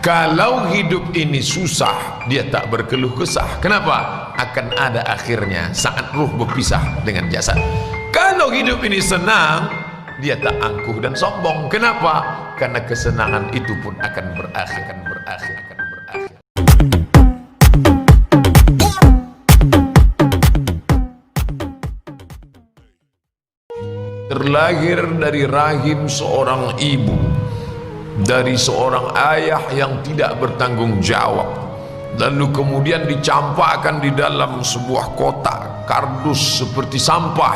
Kalau hidup ini susah, dia tak berkeluh kesah. Kenapa? Akan ada akhirnya saat ruh berpisah dengan jasad. Kalau hidup ini senang, dia tak angkuh dan sombong. Kenapa? Karena kesenangan itu pun akan berakhir. Terlahir dari rahim seorang ibu, dari seorang ayah yang tidak bertanggung jawab, lalu kemudian dicampakkan di dalam sebuah kotak kardus seperti sampah,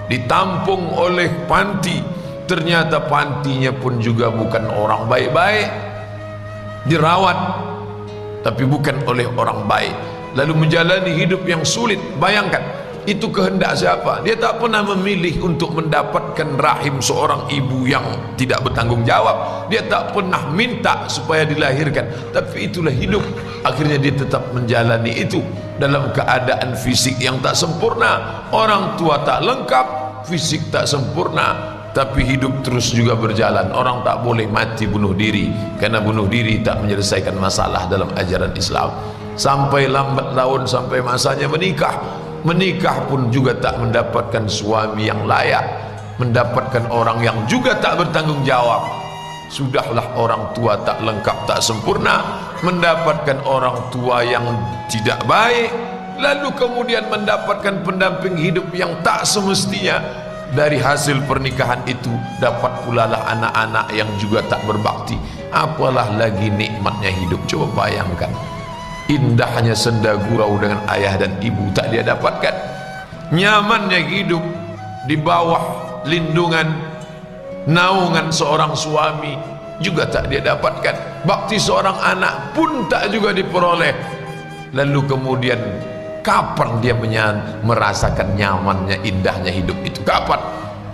ditampung oleh panti. Ternyata pantinya pun juga bukan orang baik-baik, dirawat tapi bukan oleh orang baik, lalu menjalani hidup yang sulit. Bayangkan, itu kehendak siapa? Dia tak pernah memilih untuk mendapatkan rahim seorang ibu yang tidak bertanggung jawab. Dia tak pernah minta supaya dilahirkan, tapi itulah hidup. Akhirnya dia tetap menjalani itu dalam keadaan fisik yang tak sempurna. Orang tua tak lengkap, fisik tak sempurna, tapi hidup terus juga berjalan. Orang tak boleh mati bunuh diri, karena bunuh diri tak menyelesaikan masalah dalam ajaran Islam. Sampai lambat laun, sampai masanya menikah pun juga tak mendapatkan suami yang layak, mendapatkan orang yang juga tak bertanggung jawab. Sudahlah orang tua tak lengkap, tak sempurna, mendapatkan orang tua yang tidak baik, lalu kemudian mendapatkan pendamping hidup yang tak semestinya. Dari hasil pernikahan itu dapat pula lah anak-anak yang juga tak berbakti. Apalah lagi nikmatnya hidup. Coba bayangkan, indahnya senda gurau dengan ayah dan ibu tak dia dapatkan. Nyamannya hidup di bawah lindungan, naungan seorang suami juga tak dia dapatkan. Bakti seorang anak pun tak juga diperoleh. Lalu kemudian kapan dia merasakan nyamannya, indahnya hidup itu? Kapan?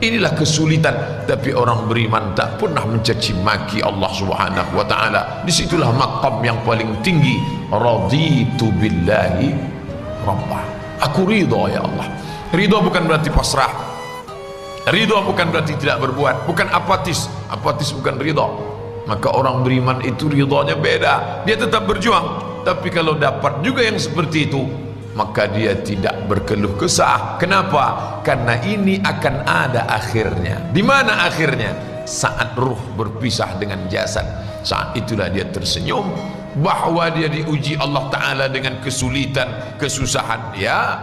Inilah kesulitan. Tapi orang beriman tak pernah mencaci maki Allah Subhanahu wa ta'ala. Disitulah maqam yang paling tinggi. Raditu billahi rabbah. Aku ridha ya Allah. Ridha bukan berarti pasrah. Ridha bukan berarti tidak berbuat. Bukan apatis. Apatis bukan ridha. Maka orang beriman itu ridhanya beda. Dia tetap berjuang. Tapi kalau dapat juga yang seperti itu, maka dia tidak berkeluh kesah. Kenapa? Karena ini akan ada akhirnya. Di mana akhirnya? Saat ruh berpisah dengan jasad. Saat itulah dia tersenyum bahwa dia diuji Allah Ta'ala dengan kesulitan, kesusahan. Ya,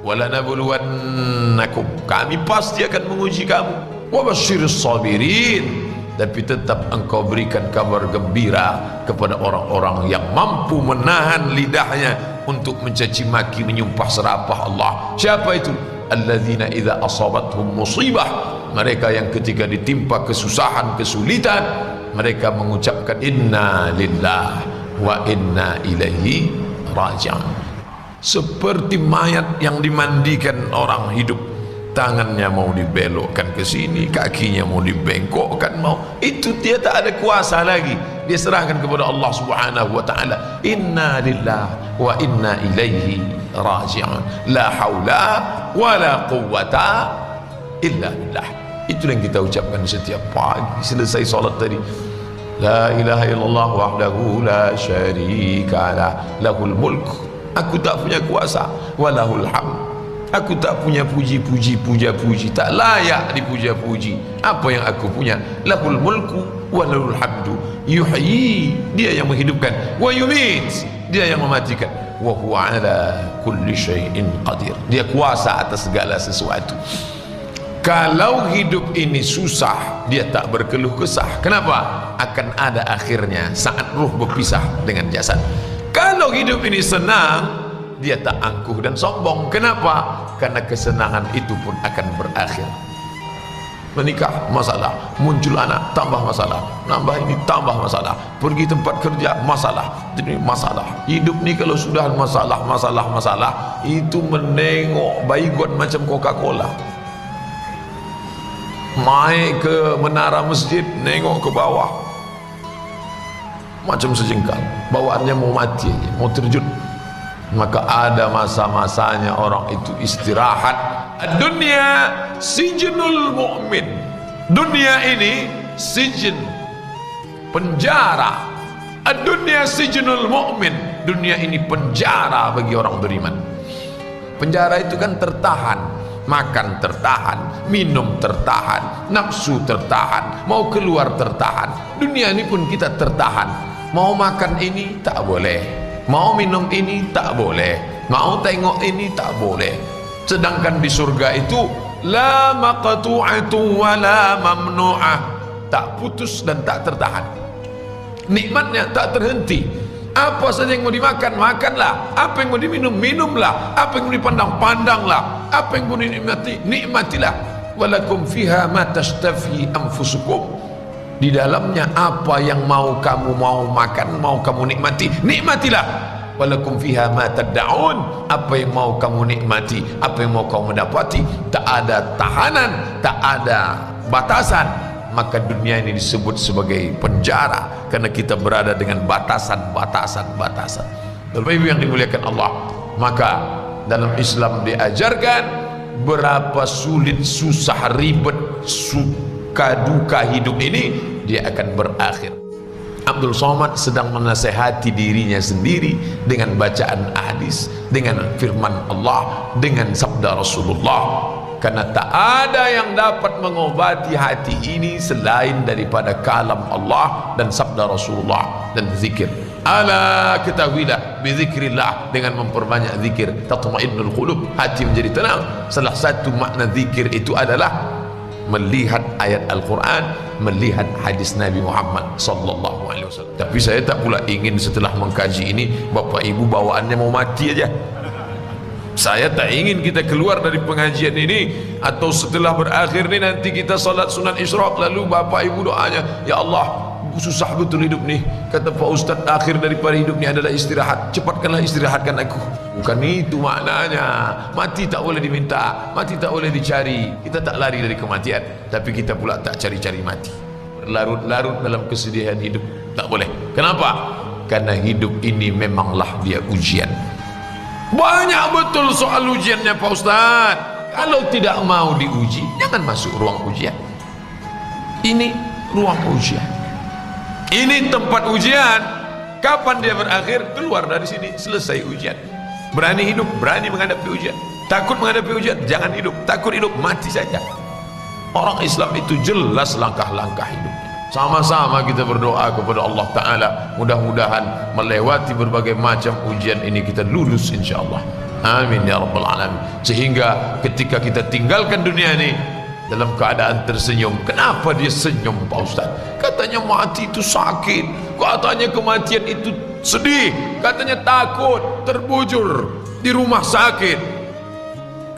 walanabluwannakum, kami pasti akan menguji kamu. Wabasyiris sabirin, tapi tetap engkau berikan kabar gembira kepada orang-orang yang mampu menahan lidahnya untuk mencaci maki, menyumpah serapah Allah. Siapa itu? Alladzina idza asabathum musibah, mereka yang ketika ditimpa kesusahan, kesulitan, mereka mengucapkan inna lillah wa inna ilaihi raji'un. Seperti mayat yang dimandikan orang hidup, tangannya mau dibelokkan ke sini, kakinya mau dibengkokkan, itu dia tak ada kuasa lagi. Dia serahkan kepada Allah Subhanahu wa ta'ala. Inna lillah wa inna ilaihi raji'un. La haula wa la quwwata illa billah. Itulah yang kita ucapkan setiap pagi selesai salat tadi. La ilaha illallah wahdahu la syarika lah, lahul mulk. Aku tak punya kuasa, walahul hamd. Aku tak punya puji-puji, puja-puji, tak layak dipuja-puji. Apa yang aku punya? Lahul mulku wa lahul hamdu. Yuhyi, dia yang menghidupkan, wa yumit, dia yang mematikan. Wa huwa ala kulli syai'in qadir. Dia kuasa atas segala sesuatu. Kalau hidup ini susah, dia tak berkeluh kesah. Kenapa? Akan ada akhirnya saat ruh berpisah dengan jasad. Kalau hidup ini senang, dia tak angkuh dan sombong. Kenapa? Karena kesenangan itu pun akan berakhir. Menikah masalah, muncul anak tambah masalah, nambah ini tambah masalah, pergi tempat kerja masalah, jadi masalah. Hidup ni kalau sudah masalah, itu menengok baygon macam Coca-Cola. Naik ke menara masjid, nengok ke bawah macam sejengkal, bawaannya mau mati aja, mau terjun. Maka ada masa-masanya orang itu istirahat. Dunia sijnul mu'min. Dunia ini sijin, penjara Ad-dunya sijnul mu'min. Dunia ini penjara bagi orang beriman. Penjara itu kan tertahan, makan tertahan, minum tertahan, nafsu tertahan, mau keluar tertahan. Dunia ini pun kita tertahan. Mau makan ini tak boleh, mau minum ini tak boleh, mau tengok ini tak boleh. Sedangkan di surga itu la maqtu'atu wa la mamnu'ah, tak putus dan tak tertahan. Nikmatnya tak terhenti. Apa saja yang mau dimakan, makanlah. Apa yang mau diminum, minumlah. Apa yang mau dipandang, pandanglah. Apa yang mau dinikmati, nikmatilah. Walakum fiha ma tashtafi anfusukum. Di dalamnya apa yang kamu mau makan, mau kamu nikmati, nikmatilah. Walakum fiha ma tad'un. Apa yang mau kamu nikmati, apa yang mau kamu dapati, tak ada tahanan, tak ada batasan. Maka dunia ini disebut sebagai penjara karena kita berada dengan batasan-batasan. Bapak Ibu yang dimuliakan Allah, maka dalam Islam diajarkan berapa sulit, susah, ribet, suka duka hidup ini dia akan berakhir. Abdul Somad sedang menasehati dirinya sendiri dengan bacaan hadis, dengan firman Allah, dengan sabda Rasulullah. Karena tak ada yang dapat mengobati hati ini selain daripada kalam Allah dan sabda Rasulullah dan zikir. Ala ketahuilah, bizikrillah, dengan memperbanyak zikir tatmainnul qulub, hati menjadi tenang. Salah satu makna zikir itu adalah melihat ayat Al-Quran, melihat hadis Nabi Muhammad sallallahu alaihi wasallam. Tapi saya tak pula ingin setelah mengkaji ini Bapak Ibu bawaannya mau mati aja. Saya tak ingin kita keluar dari pengajian ini atau setelah berakhir ini nanti kita salat sunat isyraq lalu Bapak Ibu doanya, ya Allah susah betul hidup nih, kata Pak Ustaz, akhir daripada hidup ini adalah istirahat, cepatkanlah istirahatkan aku. Bukan itu maknanya. Mati tak boleh diminta, mati tak boleh dicari. Kita tak lari dari kematian, tapi kita pula tak cari-cari mati, larut-larut dalam kesedihan hidup, tak boleh. Kenapa? Karena hidup ini memanglah dia ujian. Banyak betul soal ujiannya Pak Ustaz. Kalau tidak mau diuji, jangan masuk ruang ujian. Ini ruang ujian, ini tempat ujian. Kapan dia berakhir? Keluar dari sini, selesai ujian. Berani hidup, berani menghadapi ujian. Takut menghadapi ujian, jangan hidup. Takut hidup, mati saja. Orang Islam itu jelas langkah-langkah hidup. Sama-sama kita berdoa kepada Allah Ta'ala, mudah-mudahan melewati berbagai macam ujian ini kita lulus insyaAllah. Amin ya Rabbal Alamin. Sehingga ketika kita tinggalkan dunia ini dalam keadaan tersenyum. Kenapa dia senyum Pak Ustaz? Katanya mati itu sakit, katanya kematian itu sedih, katanya takut, terbujur di rumah sakit,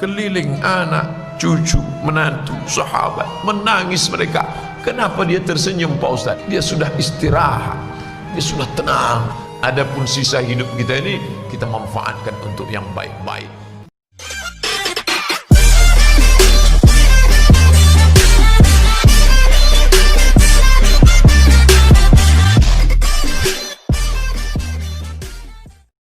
keliling anak, cucu, menantu, sahabat, menangis mereka. Kenapa dia tersenyum Pak Ustaz? Dia sudah istirahat, dia sudah tenang. Adapun sisa hidup kita ini kita manfaatkan untuk yang baik-baik.